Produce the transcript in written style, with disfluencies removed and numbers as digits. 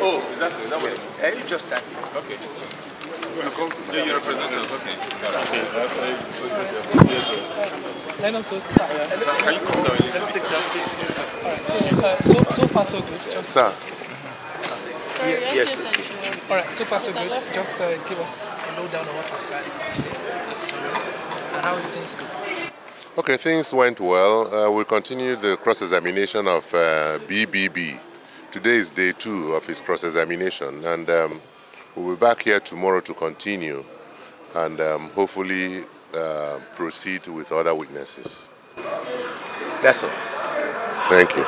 Oh, exactly. That was You just start. okay. You represent us, okay. Can you come down? So far so good. Just, Sir. Yes. all right, so far so good. Just give us a lowdown on what transpired today and how the things go. Okay, things went well. We continued the cross-examination of BBB. Today is day 2 of his cross-examination, and we'll be back here tomorrow to continue and hopefully proceed with other witnesses. That's all. Thank you.